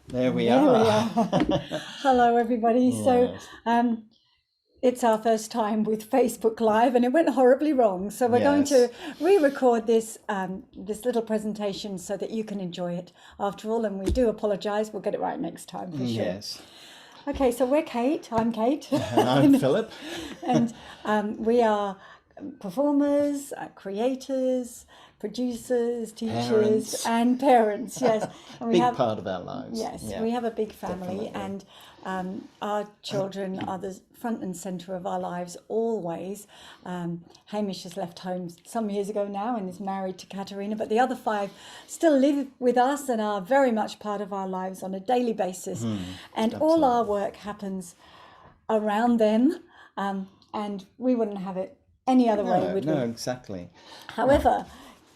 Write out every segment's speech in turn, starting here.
There we There we are. are. Hello, everybody. So, Yes. it's our first time with Facebook Live, and it went horribly wrong. So we're going to Yes. re-record this little presentation so that you can enjoy it after all. And we do apologise. We'll get it right next time for sure. Yes. Okay, so we're Kate. I'm Kate. And I'm Philip. And we are performers, creators, producers, teachers, Parents. and parents. Yes, and we Big have part of our lives. yes, Yeah, we have a big family, definitely. and our children are the front and centre of our lives always. Hamish has left home some years ago now and is married to Katerina, but the other five still live with us and are very much part of our lives on a daily basis. And all our Absolutely. work happens around them, and we wouldn't have it any other way, No, would no, we? exactly. However,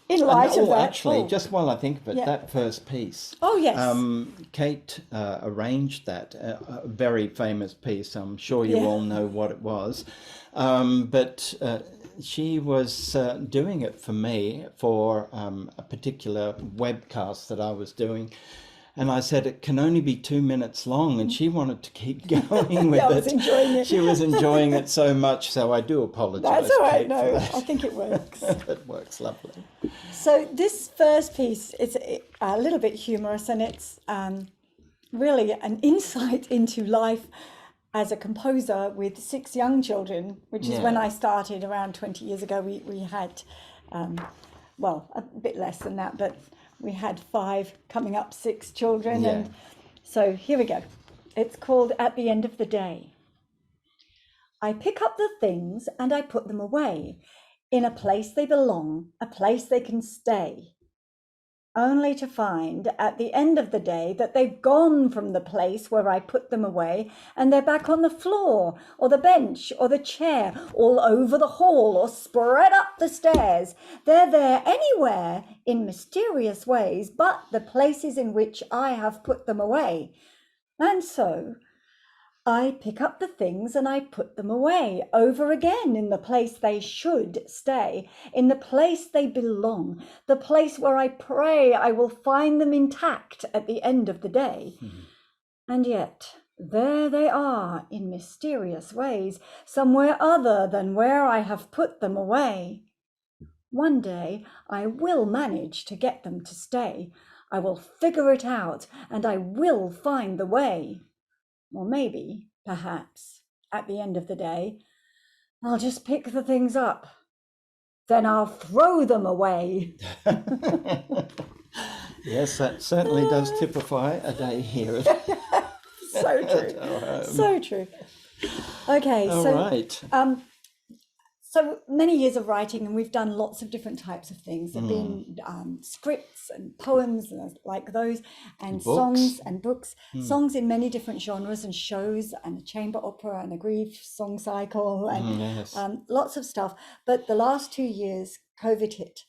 in And light of that, actually, just while I think of it, yeah. that first piece, Oh yes, Kate arranged that, a very famous piece. I'm sure you Yeah. all know what it was. But she was doing it for me for a particular webcast that I was doing. And I said, it can only be 2 minutes long. And she wanted to keep going with I was it. enjoying it. She was enjoying it so much. So I do apologize, That's all right. Kate, for No, that. I think it works. It works lovely. So this first piece is a little bit humorous, and it's really an insight into life as a composer with 6 young children, which is when Yeah. I started around 20 years ago. We had, well, a bit less than that, but we had 5 coming up 6 children. Yeah. And so here we go. It's called At the End of the Day. I pick up the things and I put them away in a place they belong, a place they can stay, only to find at the end of the day that they've gone from the place where I put them away and they're back on the floor or the bench or the chair, all over the hall or spread up the stairs. They're there anywhere in mysterious ways, but the places in which I have put them away. And so I pick up the things and I put them away over again in the place they should stay, in the place they belong, the place where I pray I will find them intact at the end of the day. And yet, there they are in mysterious ways, somewhere other than where I have put them away. One day I will manage to get them to stay. I will figure it out and I will find the way. Or maybe, perhaps, at the end of the day, I'll just pick the things up. Then I'll throw them away. Yes, that certainly does typify a day here. So true. So true. Okay, All so right. so many years of writing, and we've done lots of different types of things. There've been scripts and poems like those, and Books. songs and books, songs in many different genres, and shows, and a chamber opera, and a grief song cycle, and Yes. lots of stuff. But the last 2 years, COVID hit.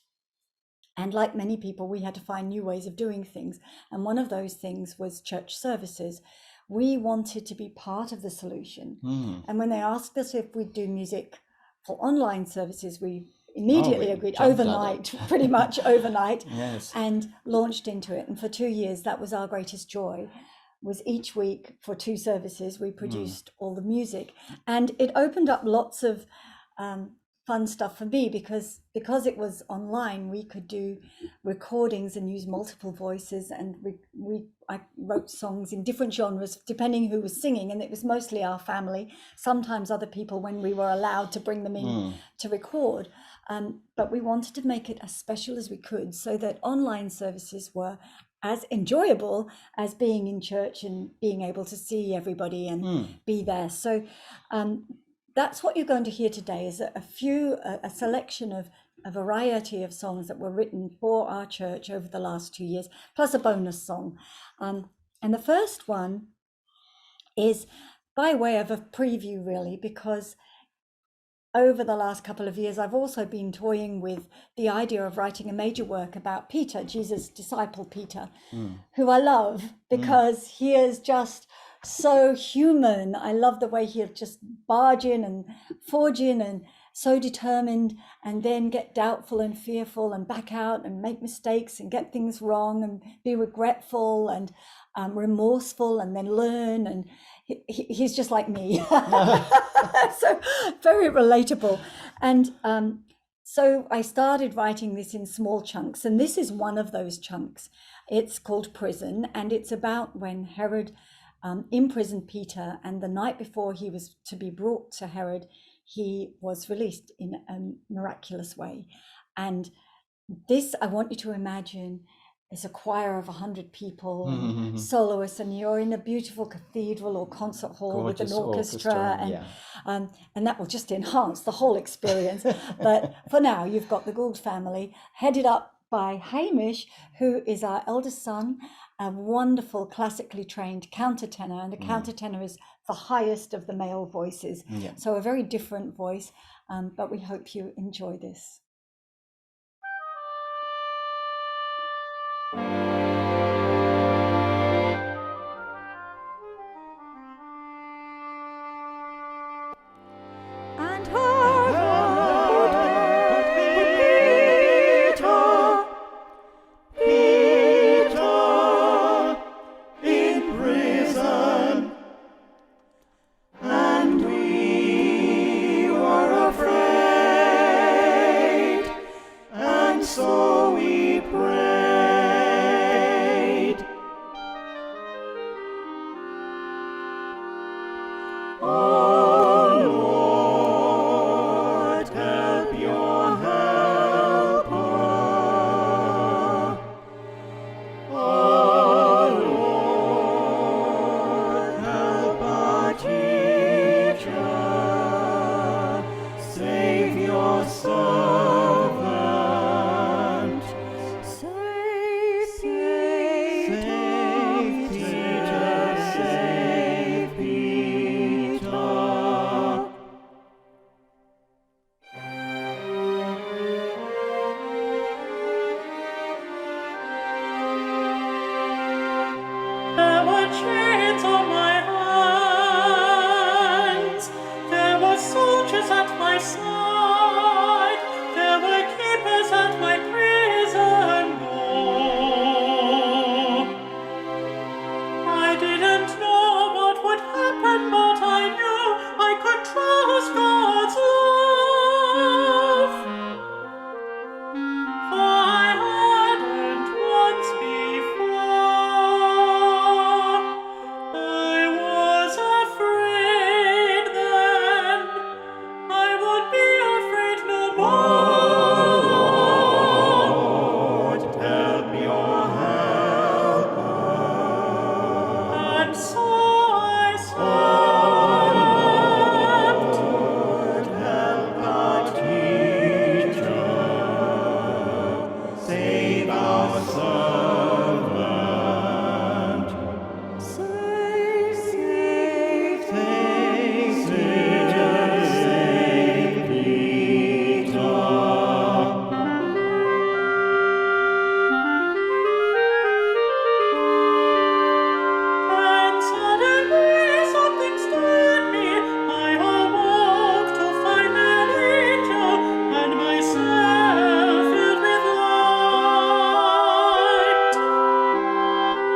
And like many people, we had to find new ways of doing things. And one of those things was church services. We wanted to be part of the solution. And when they asked us if we'd do music for online services, we immediately we agreed jumped at overnight, pretty much overnight, Yes. and launched into it. And for 2 years, that was our greatest joy, was each week for 2 services, we produced all the music. And it opened up lots of fun stuff for me because it was online, we could do recordings and use multiple voices, and I wrote songs in different genres depending who was singing, and it was mostly our family, sometimes other people when we were allowed to bring them in to record, but we wanted to make it as special as we could so that online services were as enjoyable as being in church and being able to see everybody and be there. So that's what you're going to hear today, is a selection of a variety of songs that were written for our church over the last 2 years, plus a bonus song. And the first one is by way of a preview, really, because over the last couple of years, I've also been toying with the idea of writing a major work about Peter, Jesus' disciple Peter, who I love because he is just so human. I love the way he'll just barge in and forge in and so determined, and then get doubtful and fearful and back out and make mistakes and get things wrong and be regretful and remorseful and then learn. And he's just like me. So very relatable. And so I started writing this in small chunks, and this is one of those chunks. It's called Prison, and it's about when Herod imprisoned Peter, and the night before he was to be brought to Herod, he was released in a miraculous way. And this, I want you to imagine, is a choir of 100 people, and soloists, and you're in a beautiful cathedral or concert hall with an orchestra, and that will just enhance the whole experience. But for now, you've got the Gould family, headed up by Hamish, who is our eldest son, a wonderful classically trained countertenor, and a countertenor is the highest of the male voices. So a very different voice, but we hope you enjoy this.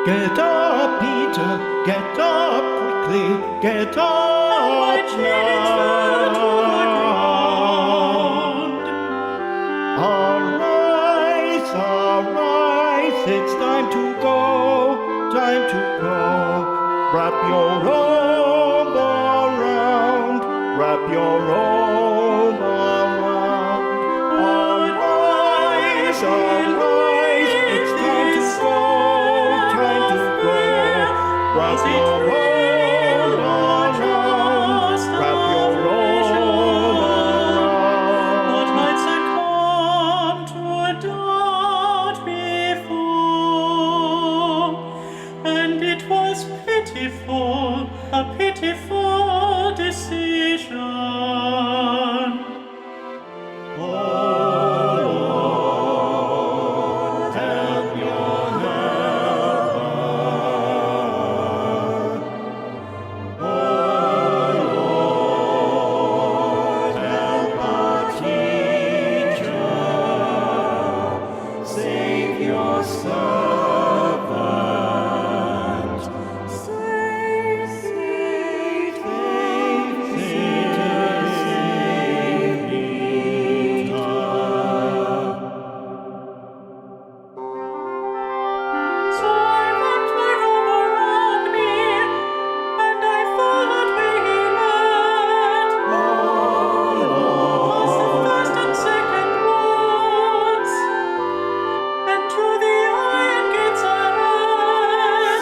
Get up, Peter, get up quickly, get up now. Arise, arise, it's time to go, time to go. Wrap your robe around, wrap your robe around. Arise, arise, it's time to go, time to go. Wrap your robe around, wrap your robe around. What might succumb to a doubt before? And it was pitiful, a pitiful decision. Oh Lord, help your helper. your servant. Save, save, save, save Peter. So I wrapped my robe around me, and I followed where he led. Past the first and second wards, and through the iron gates I ran.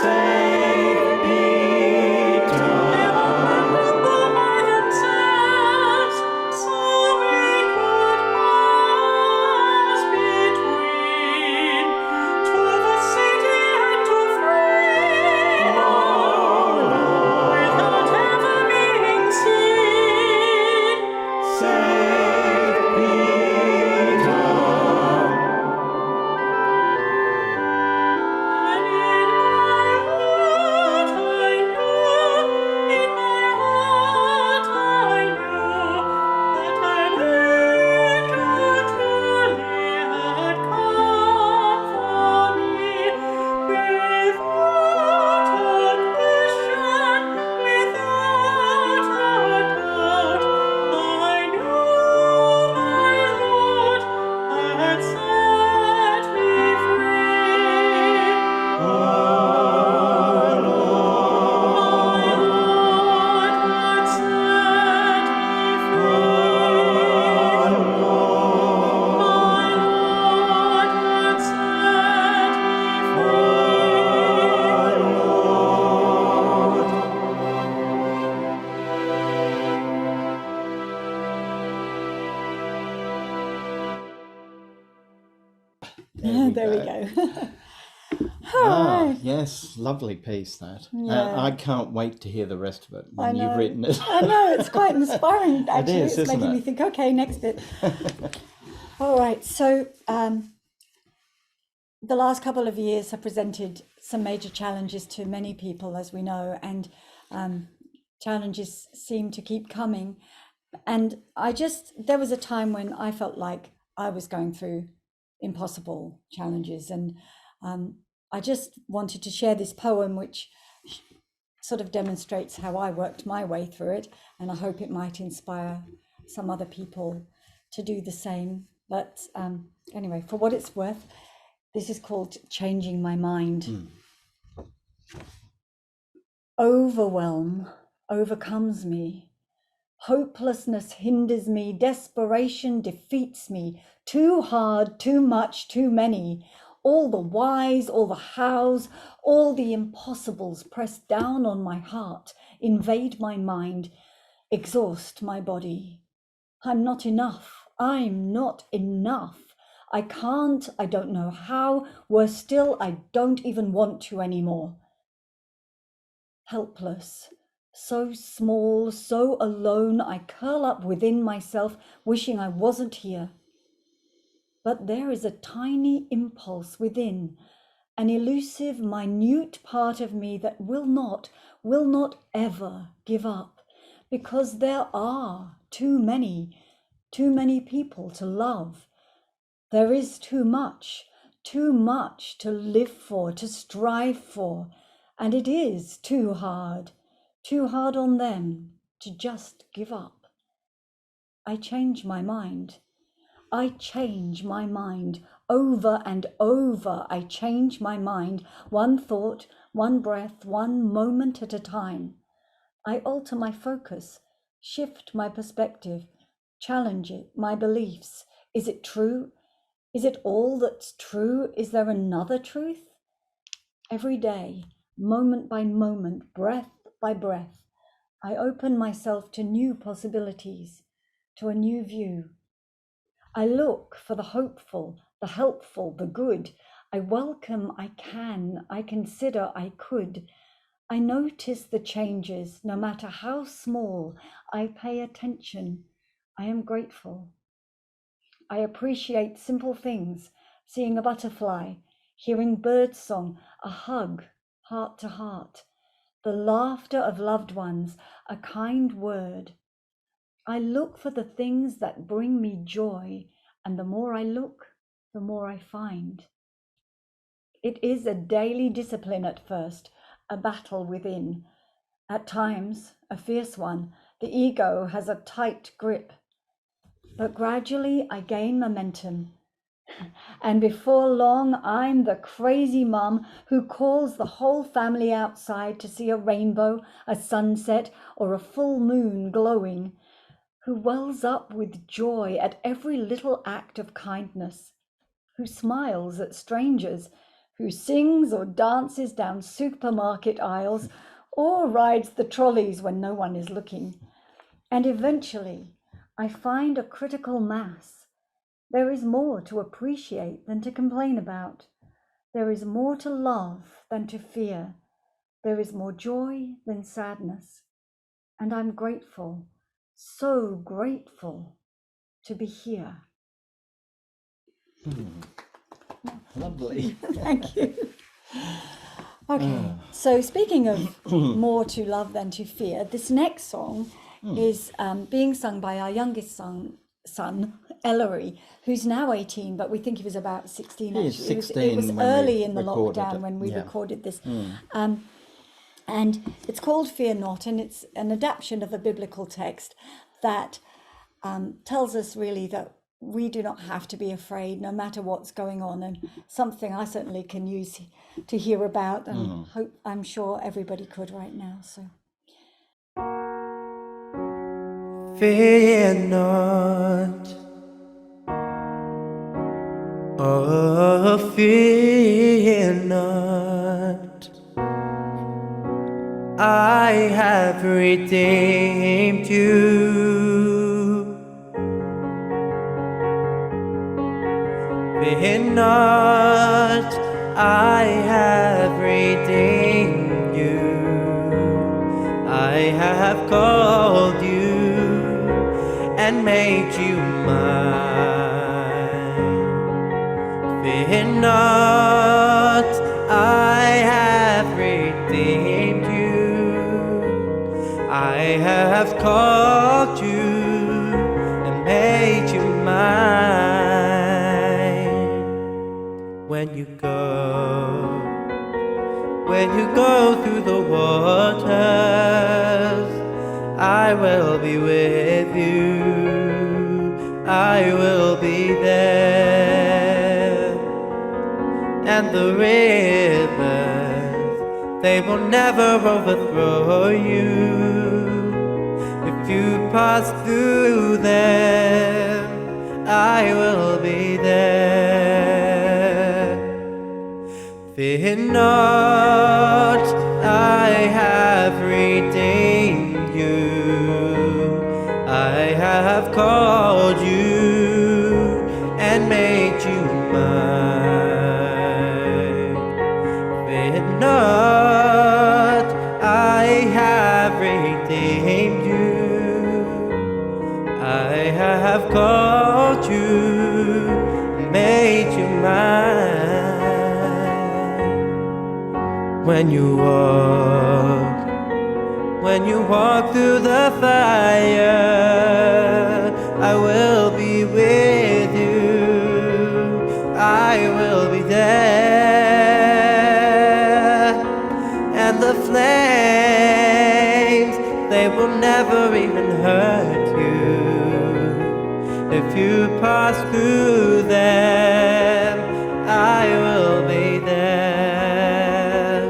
Save Peter. They all were humble by themselves, so we could pass between to the city and to freedom, without ever being seen. Save Peter. And in my heart I knew, in my heart I knew, that an angel truly had come for me. Without a question, without a doubt, I knew my Lord had set me free. Our Lord, My Lord had set me free. our Lord, My Lord had set me our free. Lord. There we go. Ah, Hi. yes, lovely piece that. Yeah. I can't wait to hear the rest of it I when know. you've written it. I know, it's quite inspiring, actually. is, It's isn't making it? me think, okay, next bit. All right, so the last couple of years have presented some major challenges to many people, as we know, and challenges seem to keep coming. And there was a time when I felt like I was going through impossible challenges. And I just wanted to share this poem, which sort of demonstrates how I worked my way through it. And I hope it might inspire some other people to do the same. But anyway, for what it's worth, this is called Changing My Mind. Overwhelm overcomes me. Hopelessness hinders me. Desperation defeats me. Too hard, too much, too many. All the whys, all the hows, all the impossibles press down on my heart, invade my mind, exhaust my body. I'm not enough. I'm not enough. I can't, I don't know how. Worse still, I don't even want to anymore. Helpless, so small, so alone, I curl up within myself, wishing I wasn't here. But there is a tiny impulse within, an elusive, minute part of me that will not ever give up, because there are too many people to love. There is too much to live for, to strive for, and it is too hard on them to just give up. I change my mind. I change my mind over and over. I change my mind, one thought, one breath, one moment at a time. I alter my focus, shift my perspective, challenge it, my beliefs. Is it true? Is it all that's true? Is there another truth? Every day, moment by moment, breath by breath, I open myself to new possibilities, to a new view. I look for the hopeful, the helpful, the good. I welcome, I consider, I could. I notice the changes, no matter how small. I pay attention. I am grateful. I appreciate simple things, seeing a butterfly, hearing bird song, a hug, heart to heart, the laughter of loved ones, a kind word. I look for the things that bring me joy, and the more I look, the more I find. It is a daily discipline at first, a battle within. At times, a fierce one. The ego has a tight grip. But gradually I gain momentum. And before long, I'm the crazy mum who calls the whole family outside to see a rainbow, a sunset, or a full moon glowing, who wells up with joy at every little act of kindness, who smiles at strangers, who sings or dances down supermarket aisles, or rides the trolleys when no one is looking. And eventually, I find a critical mass. There is more to appreciate than to complain about. There is more to love than to fear. There is more joy than sadness. And I'm grateful, so grateful to be here. Lovely. Thank you. Okay, so speaking of more to love than to fear, this next song is being sung by our youngest son, Ellery, who's now 18, but we think he was about 16 actually. He's 16 it was when early we in the recorded lockdown it. when we Yeah. recorded this. And it's called Fear Not, and it's an adaptation of a biblical text that tells us really that we do not have to be afraid no matter what's going on, and something I certainly can use to hear about, and I'm sure everybody could right now. So fear not, oh fear not, I have redeemed you. Fear not, I have redeemed you. I have called you and made you mine. Fear not, I have redeemed you. I have called you and made you mine. When you go through the waters, I will be with you. I will be there. And the rivers, they will never overthrow you. If you pass through them, I will be there. Fear not, I have redeemed you. I have called you and made you mine. Fear not, I have redeemed you. I have called you and made you mine. When you walk through the fire, I will be with you. I will be there. And the flames, they will never even hurt you. If you pass through them, I will be there.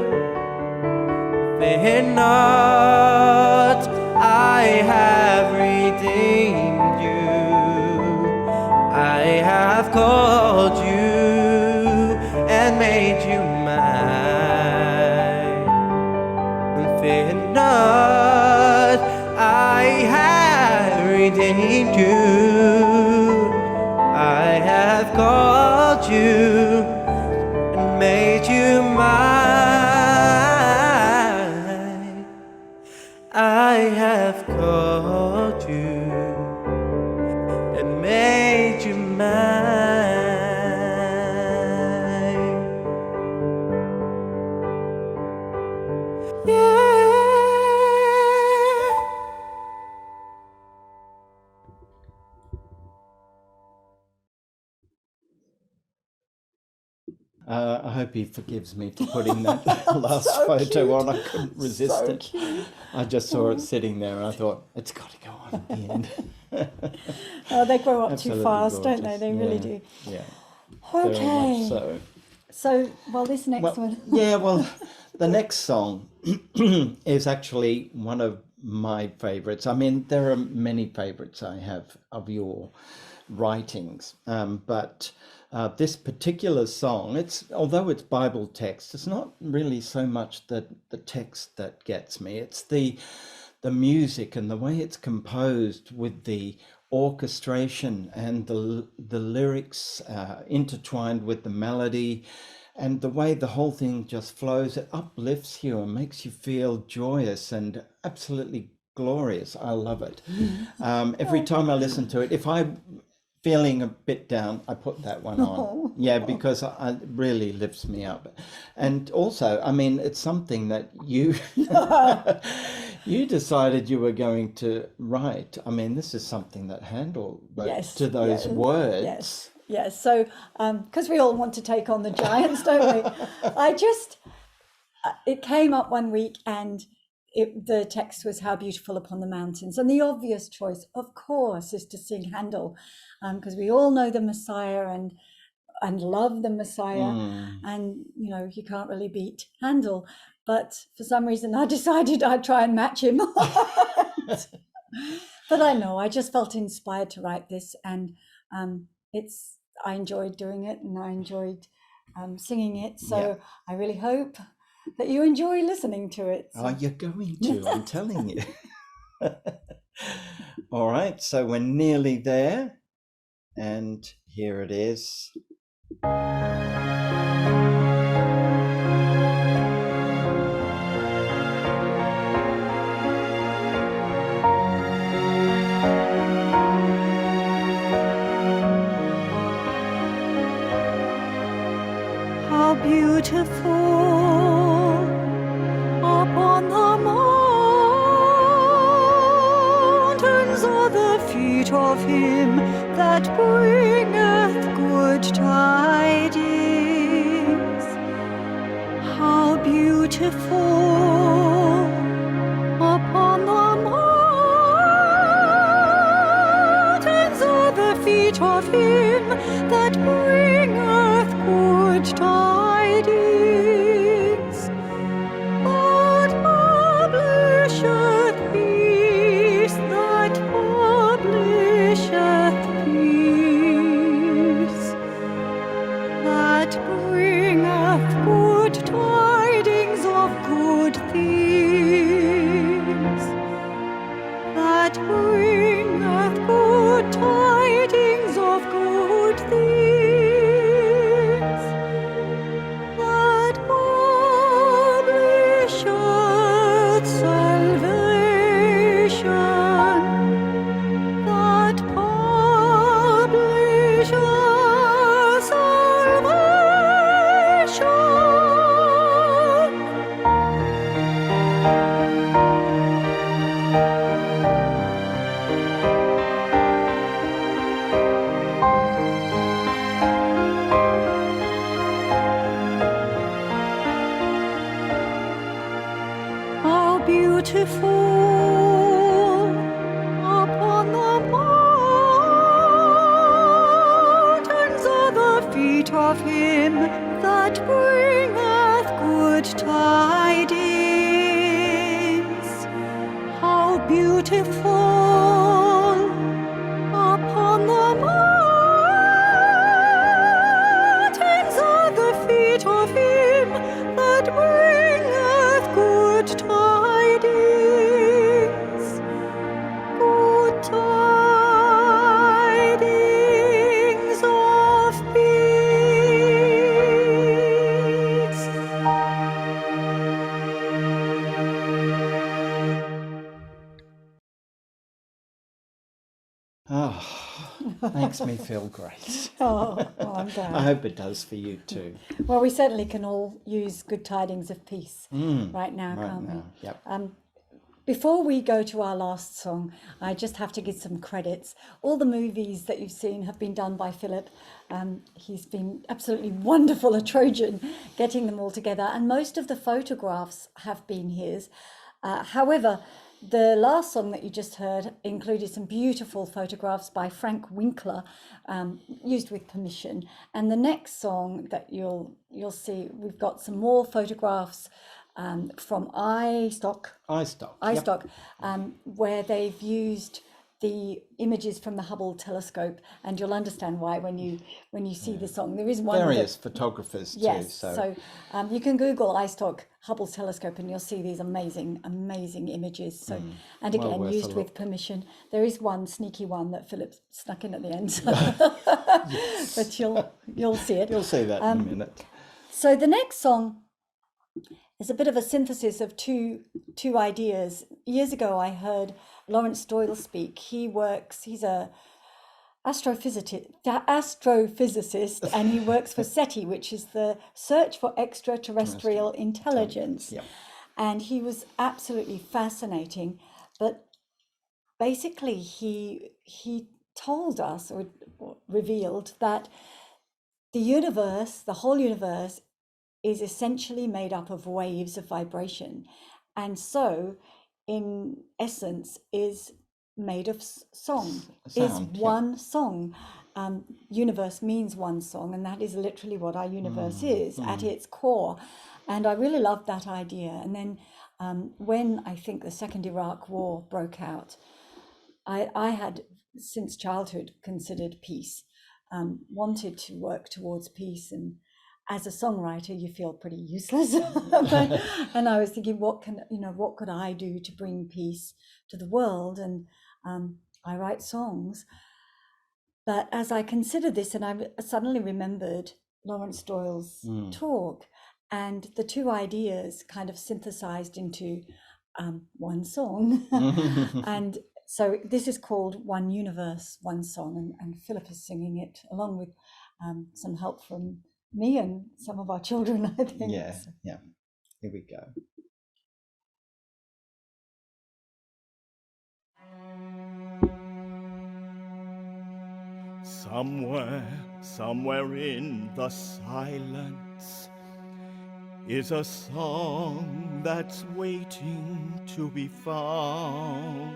Fear not, I have redeemed you. I have called you and made you mine. And fear not, I have redeemed you. I have called you and made you mine. I have called you and made you mine. Yeah. I hope he forgives me for putting that last So photo cute. on. I couldn't resist So it. cute. I just saw it sitting there and I thought, it's got to go on at the end. Oh, they grow up Absolutely too fast, don't they? gorgeous. They really Yeah, do. Yeah, very Okay. much so. So, well, this next Well, one. yeah, well, the next song is actually one of my favorites. I mean, there are many favorites I have of your writings, but this particular song, although it's Bible text, it's not really so much the text that gets me. It's the music and the way it's composed with the orchestration and the lyrics intertwined with the melody, and the way the whole thing just flows. It uplifts you and makes you feel joyous and absolutely glorious. I love it. Every time I listen to it, if I'm feeling a bit down, I put that one on. Yeah, because it really lifts me up. And also, I mean, it's something that you you decided you were going to write. I mean, this is something that Handel wrote Yes, to those yes, words. Yes, yes. So, because we all want to take on the giants, don't we? It came up one week, and the text was "How beautiful upon the mountains," and the obvious choice, of course, is to sing Handel, because we all know the Messiah and love the Messiah, and you can't really beat Handel. But for some reason, I decided I'd try and match him. But I just felt inspired to write this, and I enjoyed doing it, and I enjoyed singing it. So Yeah. I really hope that you enjoy listening to it. Oh, you're going to, I'm telling you. All right, so we're nearly there, and here it is. How beautiful upon the mountains are the feet of him that bringeth good tidings. How beautiful upon the mountains are the feet of him that bringeth good tidings, that publisheth peace, that publisheth peace, that bringeth good tidings of good things, that bringeth good tidings of good things, that publisheth salvation, that publisheth salvation. How beautiful upon the mountains are the feet of him that bringeth good tidings. How beautiful upon the mountains are the feet of him that bringeth good tidings, good tidings of peace. Oh, makes me feel great. Oh, well, I'm I glad. hope it does for you too. Well, we certainly can all use good tidings of peace right now, Right can't now, yep. we? Before we go to our last song, I just have to give some credits. All the movies that you've seen have been done by Philip. He's been absolutely wonderful, a Trojan, getting them all together. And most of the photographs have been his. However, the last song that you just heard included some beautiful photographs by Frank Winkler, used with permission. And the next song that you'll see, we've got some more photographs from iStock, where they've used the images from the Hubble telescope, and you'll understand why when you see the song. There is one various photographers too. Yes, So you can Google iStock Hubble telescope, and you'll see these amazing images. So, and Well again, worth a used with look. permission. There is one sneaky one that Philip snuck in at the end, but you'll see it. you'll see that in a minute. So the next song is a bit of a synthesis of two ideas. Years ago, I heard Lawrence Doyle speak. He's a astrophysicist, and he works for SETI, which is the Search for Extraterrestrial Intelligence. Yep. And he was absolutely fascinating. But basically, he told us, or revealed, that the universe, the whole universe, is essentially made up of waves of vibration, and so in essence is made of song, Sound, is one song. Universe means one song, and that is literally what our universe is at its core. And I really loved that idea. And then when I think the Second Iraq War broke out, I had since childhood considered peace, wanted to work towards peace, and as a songwriter, you feel pretty useless. And I was thinking, what could I do to bring peace to the world? And I write songs. But as I considered this, and I suddenly remembered Lawrence Doyle's talk, and the two ideas kind of synthesized into one song. And so this is called One Universe, One Song, and Philip is singing it along with some help from me and some of our children, I think. Yeah. Here we go. Somewhere in the silence is a song that's waiting to be found,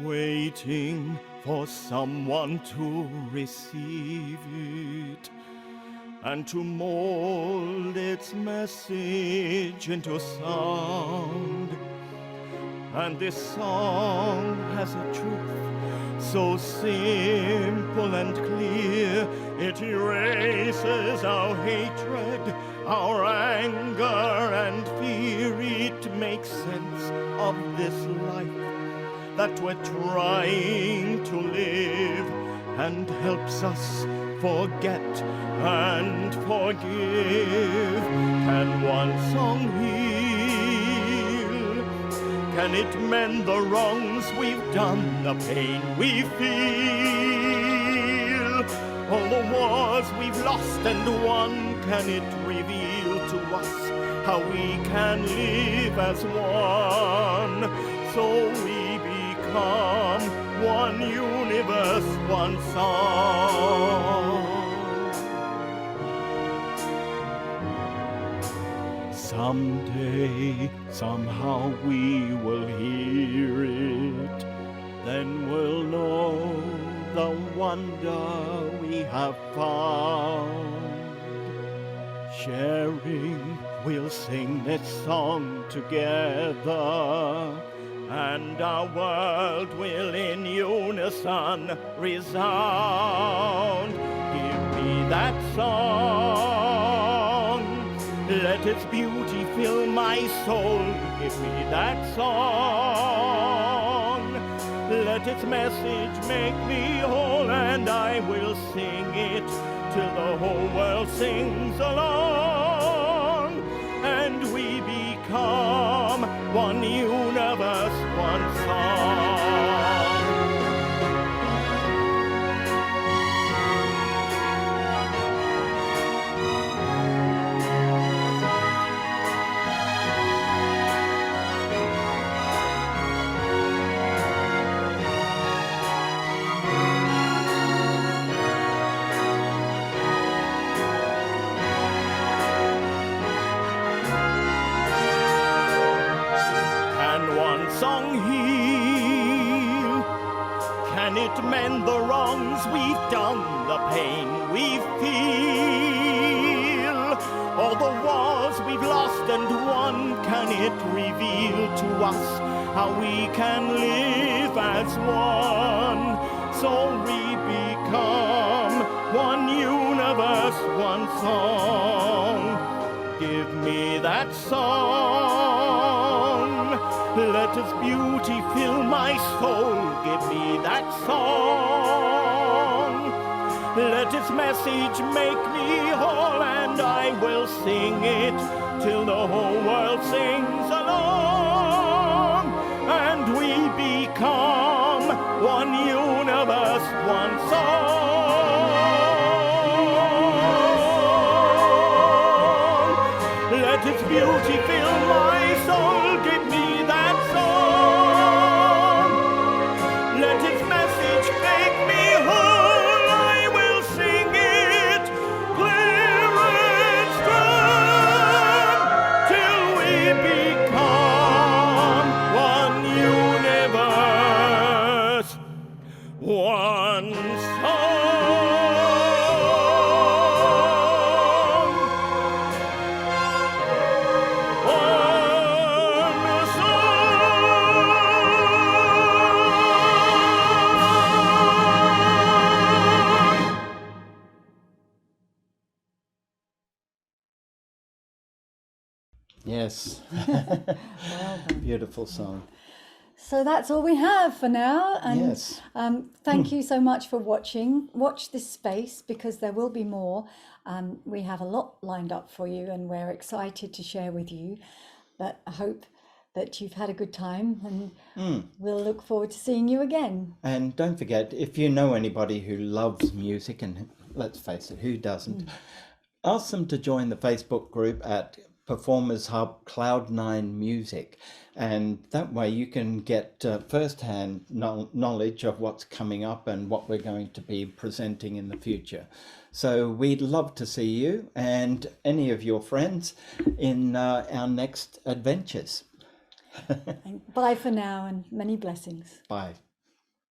waiting for someone to receive it and to mold its message into sound. And this song has a truth so simple and clear, it erases our hatred, our anger and fear. It makes sense of this life that we're trying to live, and helps us forget and forgive. Can one song heal? Can it mend the wrongs we've done, the pain we feel? All the wars we've lost and won, can it reveal to us how we can live as one? So we become one universe, one song. Someday, somehow we will hear it, then we'll know the wonder we have found. Sharing, we'll sing this song together, and our world will in unison resound. Give me that song, let its beauty fill my soul. Give me that song, let its message make me whole, and I will sing it till the whole world sings along, and we become one universe, one song. it mend the wrongs we've done, the pain we feel? All the wars we've lost and won, can it reveal to us how we can live as one? So we become one universe, one song. Give me that song. Let its beauty fill my soul. Give me that song. Let its message make me whole, and I will sing it till the whole world sings along. And we become one universe, one song. Let its beauty fill my soul. Give me that song. Let its message make me whole. I will sing it clear and strong till we become one universe, one song. One song. Yes. Beautiful song. So that's all we have for now. And Yes. thank you so much for watching. Watch this space because there will be more. We have a lot lined up for you and we're excited to share with you. But I hope that you've had a good time and we'll look forward to seeing you again. And don't forget, if you know anybody who loves music, and let's face it, who doesn't, ask them to join the Facebook group at Performers Hub Cloud9 Music. And that way you can get first-hand knowledge of what's coming up and what we're going to be presenting in the future. So we'd love to see you and any of your friends in our next adventures. Bye for now and many blessings. Bye.